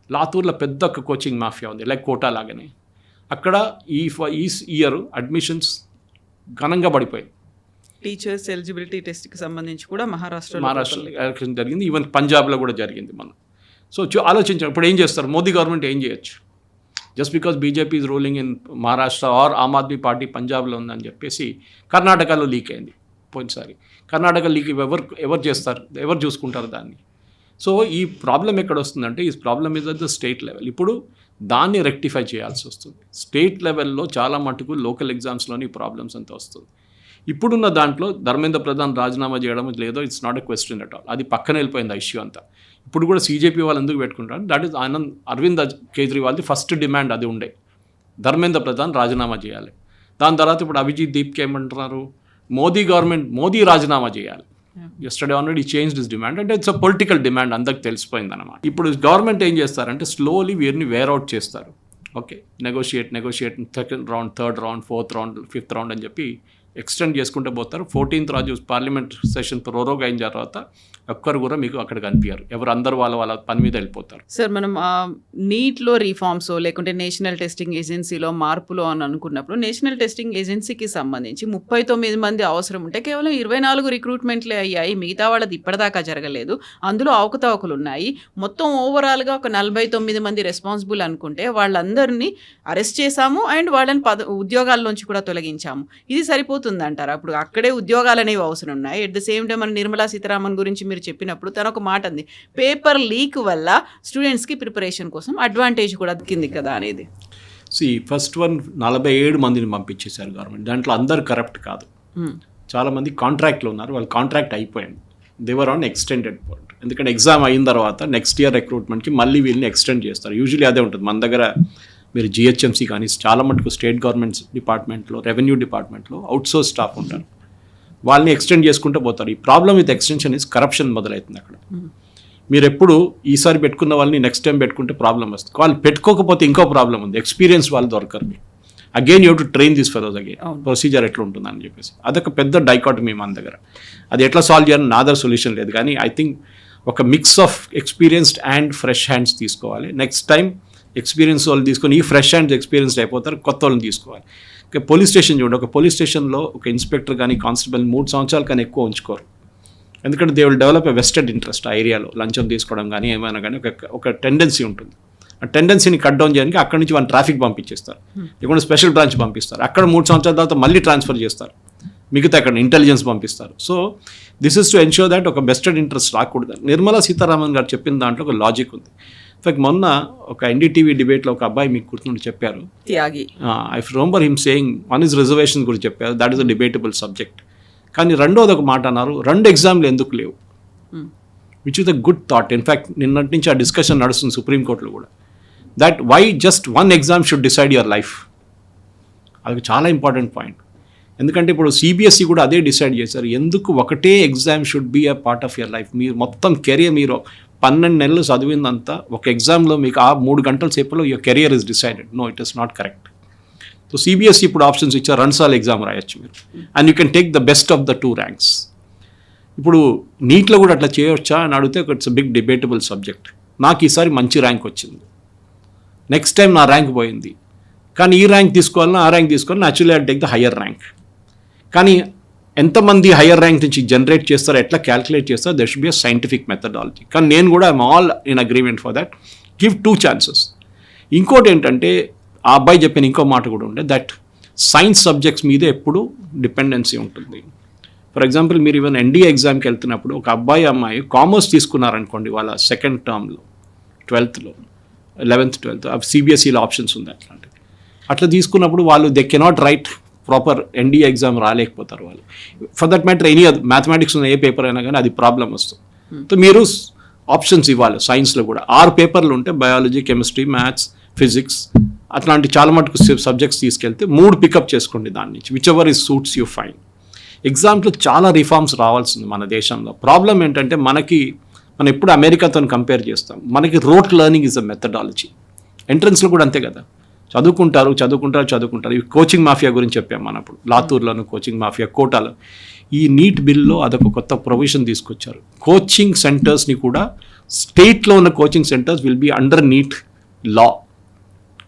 లాతూర్లో పెద్ద ఒక కోచింగ్ మాఫియా ఉంది, లైక్ కోటా లాగానే. అక్కడ ఈ ఇయర్ అడ్మిషన్స్ ఘనంగా పడిపోయాయి. టీచర్స్ ఎలిజిబిలిటీ టెస్ట్కి సంబంధించి కూడా మహారాష్ట్రలో జరిగింది, ఈవెన్ పంజాబ్లో కూడా జరిగింది మనం. సో ఆలోచించాం ఇప్పుడు ఏం చేస్తారు మోదీ గవర్నమెంట్, ఏం చేయొచ్చు? Just because BJP is ruling in Maharashtra or Aam Aadmi Party పంజాబ్లో ఉందని చెప్పేసి కర్ణాటకలో లీక్ అయింది. పోయినసారి. కర్ణాటక లీక్ ఎవరు చేస్తారు, ఎవరు చూసుకుంటారు దాన్ని? సో ఈ ప్రాబ్లం ఎక్కడ వస్తుందంటే ఈ problem is at the state level. ఇప్పుడు దాన్ని రెక్టిఫై చేయాల్సి వస్తుంది. స్టేట్ లెవెల్లో చాలా మటుకు లోకల్ ఎగ్జామ్స్లోని ప్రాబ్లమ్స్ అంతా వస్తుంది. ఇప్పుడున్న దాంట్లో ధర్మేంద్ర ప్రధాన్ రాజీనామా చేయడం లేదో it's not a question at all. అది పక్కన వెళ్ళిపోయింది ఆ ఇష్యూ అంతా. ఇప్పుడు కూడా CJP వాళ్ళు ఎందుకు పెట్టుకుంటారు, దట్ ఈస్ అరవింద్ కేజ్రీవాల్ది ఫస్ట్ డిమాండ్ అది ఉండే, ధర్మేంద్ర ప్రధాన్ రాజీనామా చేయాలి. దాని తర్వాత ఇప్పుడు అభిజిత్ దీప్కి ఏమంటున్నారు, మోదీ రాజీనామా చేయాలి. Yesterday already change this demand, అంటే ఇట్స్ అ పొలిటికల్ డిమాండ్, అందరికి తెలిసిపోయింది అనమాట. ఇప్పుడు గవర్నమెంట్ ఏం చేస్తారంటే స్లోలీ వీరిని వేర్అవుట్ చేస్తారు. Okay, negotiate second round, third round, fourth round, fifth round అని చెప్పి ఎక్స్టెండ్ చేసుకుంటూ పోతారు. 14th రోజు పార్లమెంట్ సెషన్ ప్రోరోగ్ అయిన తర్వాత ఒక్కరు కూడా మీకు అక్కడ కనిపించారు. ఎవరు అందరూ వాళ్ళ పని మీద వెళ్ళిపోతారు. సార్, మనం నీట్లో రీఫార్మ్స్ లేకుంటే నేషనల్ టెస్టింగ్ ఏజెన్సీలో మార్పులు అని అనుకున్నప్పుడు నేషనల్ టెస్టింగ్ ఏజెన్సీకి సంబంధించి 39 మంది అవసరం ఉంటే కేవలం 24 రిక్రూట్మెంట్లే అయ్యాయి. మిగతా వాళ్ళది ఇప్పటిదాకా జరగలేదు. అందులో అవకతవకలు ఉన్నాయి. మొత్తం ఓవరాల్గా ఒక 49 మంది రెస్పాన్సిబుల్ అనుకుంటే వాళ్ళందరినీ అరెస్ట్ చేశాము అండ్ వాళ్ళని ఉద్యోగాల్లోంచి కూడా తొలగించాము. ఇది సరిపోతుంది అంటారా? అప్పుడు అక్కడే ఉద్యోగాలు అనేవి అవసరం ఉన్నాయి. ఎట్ ద సేమ్ టైం మన నిర్మలా సీతారామన్ గురించి మీరు చెప్పినప్పుడు తను ఒక మాట అంది, పేపర్ లీక్ వల్ల స్టూడెంట్స్కి ప్రిపరేషన్ కోసం అడ్వాంటేజ్ కూడా దక్కింది కదా అనేది. ఫస్ట్ 47 మందిని పంపించేశారు గవర్నమెంట్. దాంట్లో అందరు కరప్ట్ కాదు, చాలామంది కాంట్రాక్ట్లో ఉన్నారు. వాళ్ళ కాంట్రాక్ట్ అయిపోయింది. దేవర్ ఆన్ ఎక్స్టెండెడ్ పాయింట్. ఎందుకంటే ఎగ్జామ్ అయిన తర్వాత నెక్స్ట్ ఇయర్ రిక్రూట్మెంట్కి మళ్ళీ వీళ్ళని ఎక్స్టెండ్ చేస్తారు. యూజువల్లీ అదే ఉంటుంది మన దగ్గర. మీరు GHMC కానీ చాలా మటుకు స్టేట్ గవర్నమెంట్స్ డిపార్ట్మెంట్లో, రెవెన్యూ డిపార్ట్మెంట్లో అవుట్సోర్స్ స్టాఫ్ ఉంటారు. వాళ్ళని ఎక్స్టెండ్ చేసుకుంటూ పోతారు. ఈ problem with extension is corruption మొదలవుతుంది అక్కడ. మీరు ఎప్పుడు ఈసారి పెట్టుకున్న వాళ్ళని నెక్స్ట్ టైం పెట్టుకుంటే ప్రాబ్లం వస్తుంది. వాళ్ళు పెట్టుకోకపోతే ఇంకో ప్రాబ్లం ఉంది, ఎక్స్పీరియన్స్ వాళ్ళు దొరకరు. Again you to train this fellows again, procedure ఎట్లా ఉంటుందని చెప్పేసి అదొక పెద్ద డైకాటమీ మన దగ్గర. అది ఎట్లా సాల్వ్ చేయాలని నా దగ్గర సొల్యూషన్ లేదు. కానీ ఐ థింక్ ఒక mix of experienced and fresh hands తీసుకోవాలి. నెక్స్ట్ టైం ఎక్స్పీరియన్స్ వాళ్ళు తీసుకొని ఈ ఫ్రెష్ హ్యాండ్స్ ఎక్స్పీరియన్స్డ్ అయిపోతారు, కొత్త వాళ్ళని తీసుకోవాలి. పోలీస్ స్టేషన్ చూడండి, ఒక పోలీస్ స్టేషన్లో ఒక ఇన్స్పెక్టర్ కానీ కానిస్టేబుల్ 3 సంవత్సరాల కానీ ఎక్కువ ఉంచుకోరు. ఎందుకంటే they will develop a vested interest. ఆ ఏరియాలో లంచం తీసుకోవడం కానీ ఏమైనా కానీ ఒక టెండెన్సీ ఉంటుంది. ఆ టెండెన్సీని కట్ డౌన్ చేయడానికి అక్కడి నుంచి వాళ్ళు ట్రాఫిక్ పంపించేస్తారు, లేకుంటే స్పెషల్ బ్రాంచ్ పంపిస్తారు. అక్కడ 3 సంవత్సరాల తర్వాత మళ్ళీ ట్రాన్స్ఫర్ చేస్తారు, మిగతా అక్కడ ఇంటెలిజెన్స్ పంపిస్తారు. So this is to ensure that ఒక వెస్టెడ్ ఇంట్రెస్ట్ రాకూడదు. నిర్మలా సీతారామన్ గారు చెప్పిన దాంట్లో ఒక లాజిక్ ఉంది. ఇన్ఫాక్ట్ మొన్న ఒక NDTV డిబేట్లో ఒక అబ్బాయి మీకు గుర్తుండి చెప్పారు, Tyagi. I remember him saying one is reservation గురించి చెప్పారు. That is a debatable subject. కానీ రెండోది ఒక మాట అన్నారు, 2 ఎగ్జామ్లు ఎందుకు లేవు, which is a good thought. In fact నిన్నటి నుంచి ఆ డిస్కషన్ నడుస్తుంది సుప్రీంకోర్టులో కూడా, that why just 1 exam should decide your life. అది చాలా ఇంపార్టెంట్ పాయింట్. ఎందుకంటే ఇప్పుడు CBSE కూడా అదే డిసైడ్ చేశారు. ఎందుకు ఒకటే exam should be a part of your life. మీరు మొత్తం కెరియర్, మీరు 12 నెలలు చదివిందంతా ఒక ఎగ్జామ్లో మీకు ఆ 3 గంటల సేపులో your career is decided. No, it is not correct. So CBSE ఇప్పుడు ఆప్షన్స్ ఇచ్చారు, 2 సార్లు ఎగ్జామ్ రాయొచ్చు మీరు, and you can take the best of the 2 ranks. ఇప్పుడు నీట్లో కూడా అట్లా చేయవచ్చా అని అడిగితే ఇట్స్ బిగ్ డిబేటబుల్ సబ్జెక్ట్. నాకు ఈసారి మంచి ర్యాంక్ వచ్చింది, నెక్స్ట్ టైం నా ర్యాంక్ పోయింది, కానీ ఈ ర్యాంక్ తీసుకోవాలన్నా ఆ ర్యాంక్ తీసుకోవాలన్నా actually I take the higher rank. కానీ ఎంతమంది హయ్యర్ ర్యాంక్ నుంచి జనరేట్ చేస్తారో, ఎట్లా క్యాల్కులేట్ చేస్తారో, there should be a scientific methodology. కానీ నేను కూడా I'm all in agreement for that. Give 2 chances. ఇంకోటి ఏంటంటే ఆ అబ్బాయి చెప్పిన ఇంకో మాట కూడా ఉండే, దట్ సైన్స్ సబ్జెక్ట్స్ మీద ఎప్పుడు డిపెండెన్సీ ఉంటుంది. ఫర్ ఎగ్జాంపుల్ మీరు ఈవెన్ NDA ఎగ్జామ్కి వెళ్తున్నప్పుడు ఒక అమ్మాయి కామర్స్ తీసుకున్నారనుకోండి, వాళ్ళ సెకండ్ టర్మ్లో 12th 11th 12th CBSEలో ఆప్షన్స్ ఉంది అట్లాంటివి. అట్లా తీసుకున్నప్పుడు వాళ్ళు they cannot write proper NDA exam రాలేకపోతారు వాళ్ళు. For that matter any mathematics ఉన్న ఏ పేపర్ అయినా కానీ అది ప్రాబ్లం వస్తుంది. సో మీరు ఆప్షన్స్ ఇవ్వాలి. సైన్స్లో కూడా 6 పేపర్లు ఉంటే బయాలజీ, కెమిస్ట్రీ, మ్యాథ్స్, ఫిజిక్స్ అట్లాంటి చాలా మటుకు సబ్జెక్ట్స్ తీసుకెళ్తే 3 పికప్ చేసుకోండి దాని నుంచి, which ever is suits you fine. ఎగ్జామ్స్లో చాలా రిఫార్మ్స్ రావాల్సింది మన దేశంలో. ప్రాబ్లం ఏంటంటే మనం ఎప్పుడు అమెరికాతో కంపేర్ చేస్తాం. మనకి rote learning is a methodology. ఎంట్రన్స్లో కూడా అంతే కదా, చదువుకుంటారు. ఈ కోచింగ్ మాఫియా గురించి చెప్పాం మనం అప్పుడు, లాతూర్లోను కోచింగ్ మాఫియా, కోటాలో. ఈ నీట్ బిల్లో అదొక కొత్త ప్రొవిజన్ తీసుకొచ్చారు. కోచింగ్ సెంటర్స్ని కూడా, స్టేట్లో ఉన్న coaching centres will be under NEET law.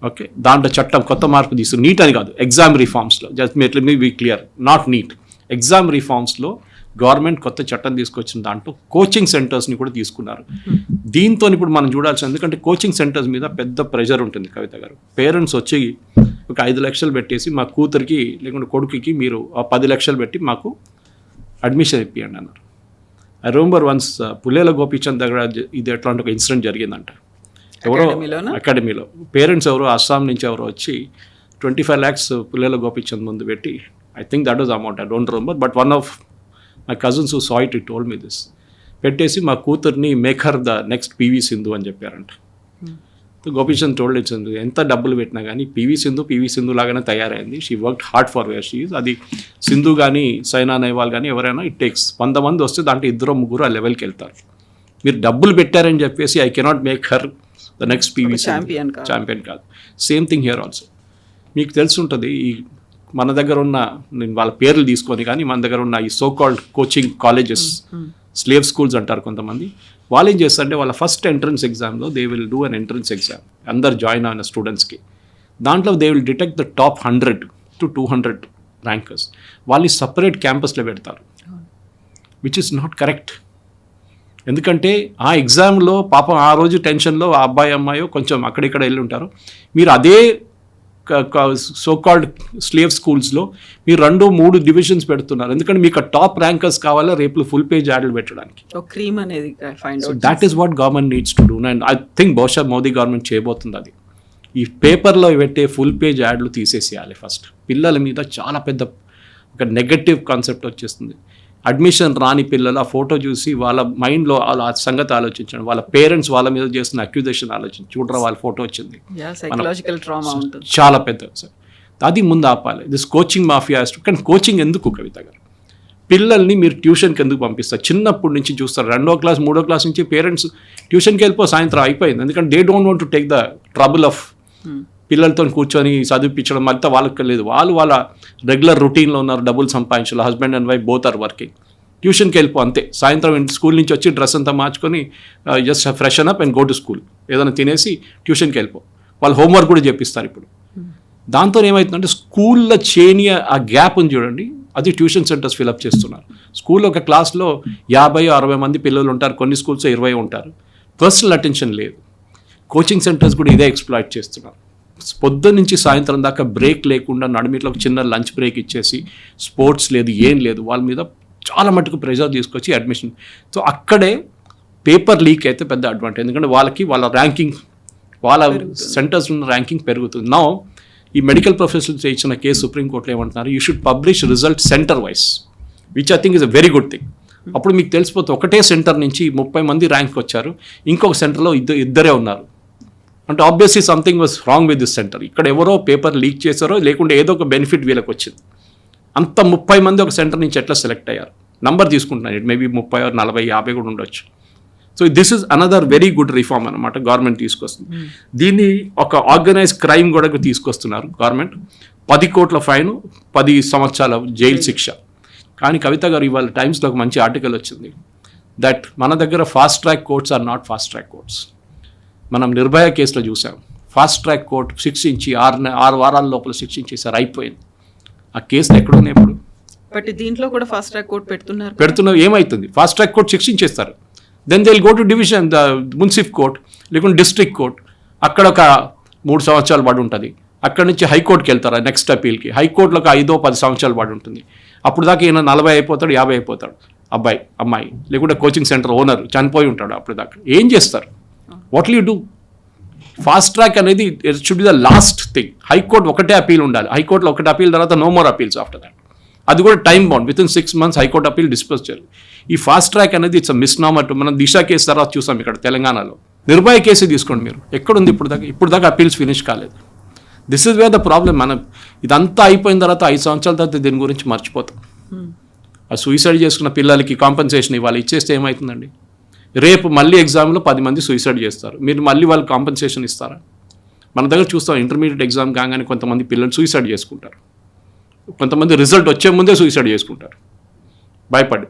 Okay, దాంట్లో చట్టం కొత్త మార్పు తీసుకు, నీట్ అని కాదు, ఎగ్జామ్ రిఫార్మ్స్లో, just me be clear, not NEET, exam రిఫార్మ్స్లో గవర్నమెంట్ కొత్త చట్టం తీసుకొచ్చిన దాంట్లో కోచింగ్ సెంటర్స్ని కూడా తీసుకున్నారు. దీంతో ఇప్పుడు మనం చూడాల్సింది, ఎందుకంటే కోచింగ్ సెంటర్స్ మీద పెద్ద ప్రెషర్ ఉంటుంది కవిత గారు. పేరెంట్స్ వచ్చి ఒక 5 లక్షలు పెట్టేసి మా కూతురికి లేకుంటే కొడుకుకి మీరు 10 లక్షలు పెట్టి మాకు అడ్మిషన్ ఇప్పియండి అన్నారు. ఐ రిమెంబర్ వన్స్ పుల్లేల గోపీచంద్ దగ్గర ఇది ఎట్లాంటి ఒక ఇన్సిడెంట్ జరిగిందంట. ఎవరో అకాడమీలో పేరెంట్స్ ఎవరో అస్సాం నుంచి ఎవరో వచ్చి 25 lakhs పుల్లేల గోపీచంద్ ముందు పెట్టి, I think that was amount, I don't remember, but one of my cousins who saw it told me this, పెట్టేసి మా కూతుర్ని make her the next PV Sindhu అని చెప్పారంట. గోపీచంద్ టోల్డ్ ఇట్స్ ఎంత డబ్బులు పెట్టినా కానీ పివి సింధు లాగానే తయారైంది. She worked hard for where she is. అది సింధు కానీ సైనా నెహ్వాల్ కానీ ఎవరైనా ఇట్ టేక్స్ 100 మంది వస్తే దాంట్లో 2-3 ఆ లెవెల్కి వెళ్తారు. మీరు డబ్బులు పెట్టారని చెప్పేసి I cannot make her the next PV champion కాదు. Same thing here also. మీకు తెలిసి ఉంటుంది, ఈ మన దగ్గర ఉన్న, నేను వాళ్ళ పేర్లు తీసుకొని కానీ మన దగ్గర ఉన్న ఈ so called coaching colleges, slave schools అంటారు కొంతమంది, వాళ్ళు ఏం చేస్తారంటే వాళ్ళ ఫస్ట్ ఎంట్రన్స్ ఎగ్జామ్లో they will do an entrance exam అందరు జాయిన్ అయిన స్టూడెంట్స్కి. దాంట్లో they will detect the top 100 to 200 rankers. వాళ్ళు సపరేట్ క్యాంపస్లో పెడతారు, విచ్ ఇస్ నాట్ కరెక్ట్. ఎందుకంటే ఆ ఎగ్జామ్లో పాపం ఆ రోజు టెన్షన్లో ఆ అబ్బాయి అమ్మాయో కొంచెం అక్కడిక్కడ వెళ్ళి ఉంటారు. మీరు అదే సో కాల్డ్ స్లేవ్ స్కూల్స్లో మీరు 2-3 డివిజన్స్ పెడుతున్నారు. ఎందుకంటే మీకు టాప్ ర్యాంకర్స్ కావాలా రేపు ఫుల్ పేజ్ యాడ్లు పెట్టడానికి. That is what government needs to do. And I think బహుశా మోదీ గవర్నమెంట్ చేయబోతుంది అది. ఈ పేపర్లో పెట్టే ఫుల్ పేజ్ యాడ్లు తీసేసేయాలి ఫస్ట్. పిల్లల మీద చాలా పెద్ద ఒక నెగటివ్ కాన్సెప్ట్ వచ్చేస్తుంది. అడ్మిషన్ రాని పిల్లలు ఆ ఫోటో చూసి వాళ్ళ మైండ్లో వాళ్ళ సంగతి ఆలోచించండి, వాళ్ళ పేరెంట్స్ వాళ్ళ మీద చేస్తున్న అక్యూజేషన్ ఆలోచించి చూడరా వాళ్ళ ఫోటో వచ్చింది, చాలా పెద్ద సార్. అది ముందు ఆపాలి. This coaching mafia. కానీ కోచింగ్ ఎందుకు కవిత గారు? పిల్లల్ని మీరు ట్యూషన్కి ఎందుకు పంపిస్తారు? చిన్నప్పటి నుంచి చూస్తారు, 2వ క్లాస్ 3వ క్లాస్ నుంచి పేరెంట్స్ ట్యూషన్కి వెళ్ళిపో సాయంత్రం అయిపోయింది. ఎందుకంటే they don't want to take the trouble of పిల్లలతో కూర్చొని చదివించడం అంతా వాళ్ళకి లేదు. వాళ్ళ రెగ్యులర్ రొటీన్లో ఉన్నారు, డబ్బులు సంపాదించాలి, husband and wife both are working. ట్యూషన్కి వెళ్ళిపో అంతే. సాయంత్రం స్కూల్ నుంచి వచ్చి డ్రెస్ అంతా మార్చుకొని just freshen up and go to school, ఏదైనా తినేసి ట్యూషన్కి వెళ్ళిపో. వాళ్ళు హోంవర్క్ కూడా చేపిస్తారు ఇప్పుడు. దాంతో ఏమవుతుందంటే స్కూల్లో చేయని ఆ గ్యాప్ ఉంది చూడండి, అది ట్యూషన్ సెంటర్స్ ఫిలప్ చేస్తున్నారు. స్కూల్లో ఒక క్లాస్లో 50-60 మంది పిల్లలు ఉంటారు, కొన్ని స్కూల్స్లో 20 ఉంటారు. పర్సనల్ అటెన్షన్ లేదు. కోచింగ్ సెంటర్స్ కూడా ఇదే ఎక్స్ప్లాయిట్ చేస్తున్నారు. పొద్దున్న నుంచి సాయంత్రం దాకా బ్రేక్ లేకుండా నడిమిట్లో చిన్న లంచ్ బ్రేక్ ఇచ్చేసి స్పోర్ట్స్ లేదు, ఏం లేదు. వాళ్ళ మీద చాలా మటుకు ప్రెషర్ తీసుకొచ్చి అడ్మిషన్. సో అక్కడే పేపర్ లీక్ అయితే పెద్ద అడ్వాంటేజ్. ఎందుకంటే వాళ్ళ ర్యాంకింగ్, వాళ్ళ సెంటర్స్ ఉన్న ర్యాంకింగ్ పెరుగుతుంది. నా ఈ మెడికల్ ప్రొఫెషనల్స్ ఇచ్చిన కేసు సుప్రీంకోర్టులో ఏమంటున్నారు, you should publish result centre wise, which I think is a very good thing. అప్పుడు మీకు తెలిసిపోతే ఒకటే సెంటర్ నుంచి 30 మంది ర్యాంక్ వచ్చారు, ఇంకొక సెంటర్లో ఇద్దరే ఉన్నారు అంటే obviously something was wrong with this centre. ఇక్కడ ఎవరో పేపర్ లీక్ చేశారో లేకుంటే ఏదో ఒక బెనిఫిట్ వీళ్ళకి వచ్చింది. అంత 30 మంది ఒక సెంటర్ నుంచి ఎట్లా సెలెక్ట్ అయ్యారు? నంబర్ తీసుకుంటున్నారు, ఇట్ మేబీ 30, 40, 50 కూడా ఉండొచ్చు. So this is another very good reform అనమాట గవర్నమెంట్ తీసుకొస్తుంది. దీన్ని ఒక ఆర్గనైజ్ క్రైమ్ కూడా తీసుకొస్తున్నారు గవర్నమెంట్. 10 కోట్ల ఫైన్, 10 సంవత్సరాల జైలు శిక్ష. కానీ కవిత గారు ఇవాళ టైమ్స్లో ఒక మంచి ఆర్టికల్ వచ్చింది దట్ మన దగ్గర fast track courts are not fast track courts. మనం నిర్భయ కేసులో చూసాం, ఫాస్ట్ ట్రాక్ కోర్టు శిక్షించి 6 వారాల లోపల శిక్షించేసారు, అయిపోయింది. ఆ కేసులు ఎక్కడున్నాయి ఇప్పుడు? బట్ దీంట్లో కూడా ఫాస్ట్ ట్రాక్ కోర్టు పెడుతున్నారు. ఏమవుతుంది? ఫాస్ట్ ట్రాక్ కోర్టు శిక్షించేస్తారు, then they will go to division, the munsif court లేకుంటే డిస్ట్రిక్ట్ కోర్ట్, అక్కడ ఒక 3 సంవత్సరాలు పడి ఉంటుంది. అక్కడ నుంచి హైకోర్టుకి వెళ్తారు నెక్స్ట్ అపీల్కి. హైకోర్టులో ఒక 5-10 సంవత్సరాలు పడి ఉంటుంది. అప్పుడు దాకా ఈయన 40 అయిపోతాడు, 50 అయిపోతాడు అబ్బాయి అమ్మాయి, లేకుంటే కోచింగ్ సెంటర్ ఓనర్ చనిపోయి ఉంటాడు. అప్పుడు దాకా ఏం చేస్తారు? What you do? Fast track అనేది it should be the last thing. High court ఒకటే అపీల్ ఉండాలి. హైకోర్టులో ఒకటే అపీల్, తర్వాత no more appeals after that. అది కూడా time bound, within 6 months high court appeal dispose చేయాలి. ఈ ఫాస్ట్ ట్రాక్ అనేది ఇట్స్ మిస్నామర్. మనం దిశ కేసు తర్వాత చూసాం ఇక్కడ తెలంగాణలో. నిర్భయ కేసు తీసుకోండి మీరు, ఎక్కడుంది ఇప్పుడు దాకా అపీల్స్ ఫినిష్ కాలేదు. This is where the problem. మనం ఇదంతా అయిపోయిన తర్వాత 5 సంవత్సరాల తర్వాత దీని గురించి మర్చిపోతాం. ఆ సూసైడ్ చేసుకున్న పిల్లలకి కాంపెన్సేషన్ ఇవ్వాలి, ఇచ్చేస్తే ఏమవుతుందండి? రేపు మళ్ళీ ఎగ్జామ్లో 10 మంది సూసైడ్ చేస్తారు, మీరు మళ్ళీ వాళ్ళకి కాంపెన్సేషన్ ఇస్తారా? మన దగ్గర చూస్తాం, ఇంటర్మీడియట్ ఎగ్జామ్ కాగానే కొంతమంది పిల్లలు సూసైడ్ చేసుకుంటారు, కొంతమంది రిజల్ట్ వచ్చే ముందే సూసైడ్ చేసుకుంటారు భయపడి.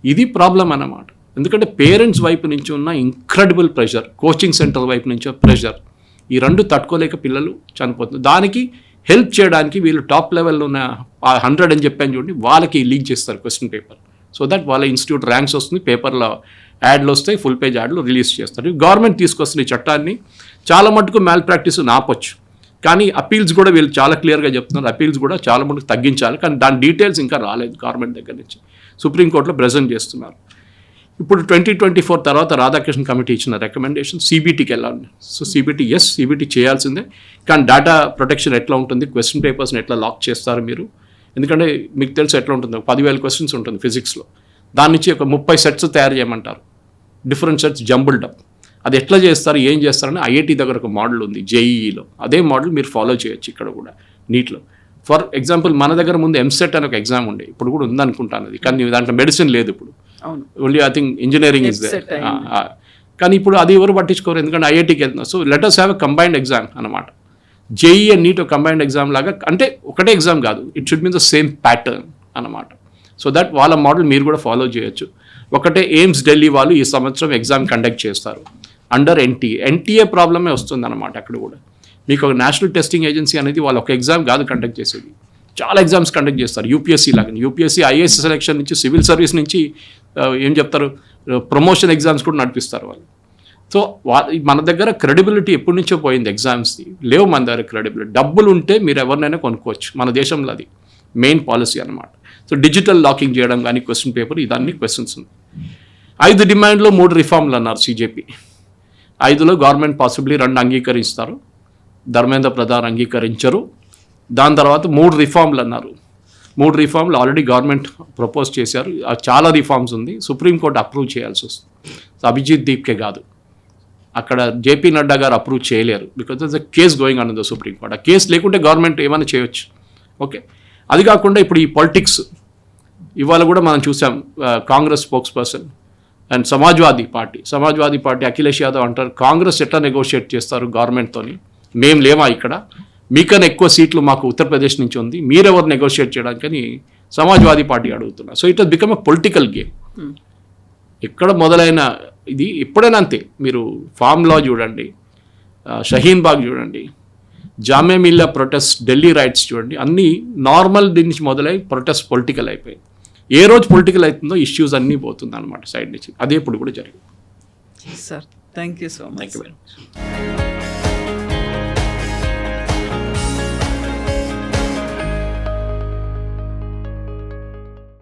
ఇది ప్రాబ్లం అన్నమాట. ఎందుకంటే పేరెంట్స్ వైపు నుంచి ఉన్న ఇంక్రెడిబుల్ ప్రెషర్, కోచింగ్ సెంటర్ వైపు నుంచి ప్రెషర్, ఈ 2 తట్టుకోలేక పిల్లలు చనిపోతున్నారు. దానికి హెల్ప్ చేయడానికి వీళ్ళు టాప్ లెవెల్లో ఉన్న 100 అని చెప్పాను చూడండి, వాళ్ళకి లీక్ చేస్తారు క్వశ్చన్ పేపర్. సో దట్ వాళ్ళ ఇన్స్టిట్యూట్ ర్యాంక్స్ వస్తుంది, పేపర్లో యాడ్లు వస్తాయి, ఫుల్ పేజ్ యాడ్లు రిలీజ్ చేస్తారు. గవర్నమెంట్ తీసుకొస్తున్న ఈ చట్టాన్ని చాలా మటుకు మ్యాల్ ప్రాక్టీస్ ఆపొచ్చు. కానీ అపీల్స్ కూడా వీళ్ళు చాలా క్లియర్గా చెప్తున్నారు, అపీల్స్ కూడా చాలా మటుకు తగ్గించాలి. కానీ దాని డీటెయిల్స్ ఇంకా రాలేదు గవర్నమెంట్ దగ్గర నుంచి. సుప్రీంకోర్టులో ప్రెజెంట్ చేస్తున్నారు. ఇప్పుడు 2024 తర్వాత రాధాకృష్ణ కమిటీ ఇచ్చిన రికమెండేషన్ సిబిటీకి వెళ్ళాలి. సో సిబిటీ చేయాల్సిందే, కానీ డేటా ప్రొటెక్షన్ ఎట్లా ఉంటుంది, క్వశ్చన్ పేపర్స్ని ఎట్లా లాక్ చేస్తారు మీరు, ఎందుకంటే మీకు తెలుసు ఎట్లా ఉంటుంది, 10,000 క్వశ్చన్స్ ఉంటుంది ఫిజిక్స్లో, దాని నుంచి ఒక 30 సెట్స్ తయారు చేయమంటారు, డిఫరెంట్ సెట్స్ జంబుల్డ్ అప్. అది ఎట్లా చేస్తారు, ఏం చేస్తారని ఐఐటి దగ్గర ఒక మోడల్ ఉంది జేఈఈలో, అదే మోడల్ మీరు ఫాలో చేయొచ్చు ఇక్కడ కూడా నీట్లో. ఫర్ ఎగ్జాంపుల్ మన దగ్గర ముందు ఎంసెట్ అని ఒక ఎగ్జామ్ ఉండే, ఇప్పుడు కూడా ఉందనుకుంటాను అది, కానీ దాంట్లో మెడిసిన్ లేదు ఇప్పుడు, only I think engineering is there. కానీ ఇప్పుడు అది ఎవరు పట్టించుకోరు, ఎందుకంటే ఐఐటికి వెళ్తున్నారు. So let us have a combined exam అనమాట. JEE and NEET combined exam లాగా, అంటే ఒకటే ఎగ్జామ్ కాదు, it should mean the same pattern అనమాట. సో దట్ వాళ్ళ మోడల్ మీరు కూడా ఫాలో చేయొచ్చు. ఒకటే ఎయిమ్స్ ఢిల్లీ వాళ్ళు ఈ సంవత్సరం ఎగ్జామ్ కండక్ట్ చేస్తారు అండర్ ఎన్టీఏ ప్రాబ్లమే వస్తుంది అనమాట. అక్కడ కూడా మీకు ఒక నేషనల్ టెస్టింగ్ ఏజెన్సీ అనేది వాళ్ళు ఒక ఎగ్జామ్ కాదు కండక్ట్ చేసేది, చాలా ఎగ్జామ్స్ కండక్ట్ చేస్తారు. యూపీఎస్సీ లాగా, యూపీఎస్సీ ఐఏఎస్ సెలక్షన్ నుంచి సివిల్ సర్వీస్ నుంచి ఏం చెప్తారు, ప్రమోషన్ ఎగ్జామ్స్ కూడా నడిపిస్తారు వాళ్ళు. సో మన దగ్గర క్రెడిబిలిటీ ఎప్పటి నుంచో పోయింది, ఎగ్జామ్స్ది లేవు మన దగ్గర క్రెడిబిలిటీ. డబ్బులు ఉంటే మీరు ఎవరినైనా కొనుక్కోవచ్చు, మన దేశంలో అది మెయిన్ పాలసీ అనమాట. సో డిజిటల్ లాకింగ్ చేయడం కానీ క్వశ్చన్ పేపర్, ఇదన్నీ క్వశ్చన్స్ ఉంది. 5 డిమాండ్లో 3 రిఫార్మ్లు అన్నారు సిజేపీ. 5లో గవర్నమెంట్ పాసిబ్లీ 2 అంగీకరిస్తారు, ధర్మేంద్ర ప్రధాన్ అంగీకరించరు. దాని తర్వాత 3 రిఫార్మ్లు అన్నారు. 3 రిఫార్మ్లు ఆల్రెడీ గవర్నమెంట్ ప్రపోజ్ చేశారు, చాలా రిఫార్మ్స్ ఉంది, సుప్రీంకోర్టు అప్రూవ్ చేయాల్సి వస్తుంది. సో అభిజిత్ దీప్కే కాదు, అక్కడ జేపీ నడ్డా గారు అప్రూవ్ చేయలేరు, because that's a case going on in the supreme court. ఆ కేసు లేకుంటే గవర్నమెంట్ ఏమైనా చేయొచ్చు. ఓకే, అది కాకుండా ఇప్పుడు ఈ పాలిటిక్స్ ఇవాళ కూడా మనం చూసాం, Congress spokes person and Samajwadi party Akhilesh Yadav అంటారు, కాంగ్రెస్ ఎట్లా నెగోషియేట్ చేస్తారు గవర్నమెంట్తోని, మేము లేమా ఇక్కడ, మీకన్నా ఎక్కువ సీట్లు మాకు ఉత్తరప్రదేశ్ నుంచి ఉంది, మీరెవరు నెగోషియేట్ చేయడానికని సమాజ్వాదీ పార్టీ అడుగుతున్నారు. So it has become a political game. ఎక్కడ మొదలైన ఇది ఎప్పుడైనా అంతే, మీరు ఫామ్ లా చూడండి, షహీన్ బాగ్ చూడండి, జామియా మిల్లా ప్రొటెస్ట్, ఢిల్లీ రైట్స్ చూడండి, అన్నీ నార్మల్ దీని నుంచి మొదలై ప్రొటెస్ట్ పొలిటికల్ అయిపోయి, ఏ రోజు పొలిటికల్ అవుతుందో ఇష్యూస్ అన్నీ పోతుంది అనమాట సైడ్ నుంచి. అదే ఇప్పుడు కూడా జరిగింది. Sir thank you so much. Thank you very much.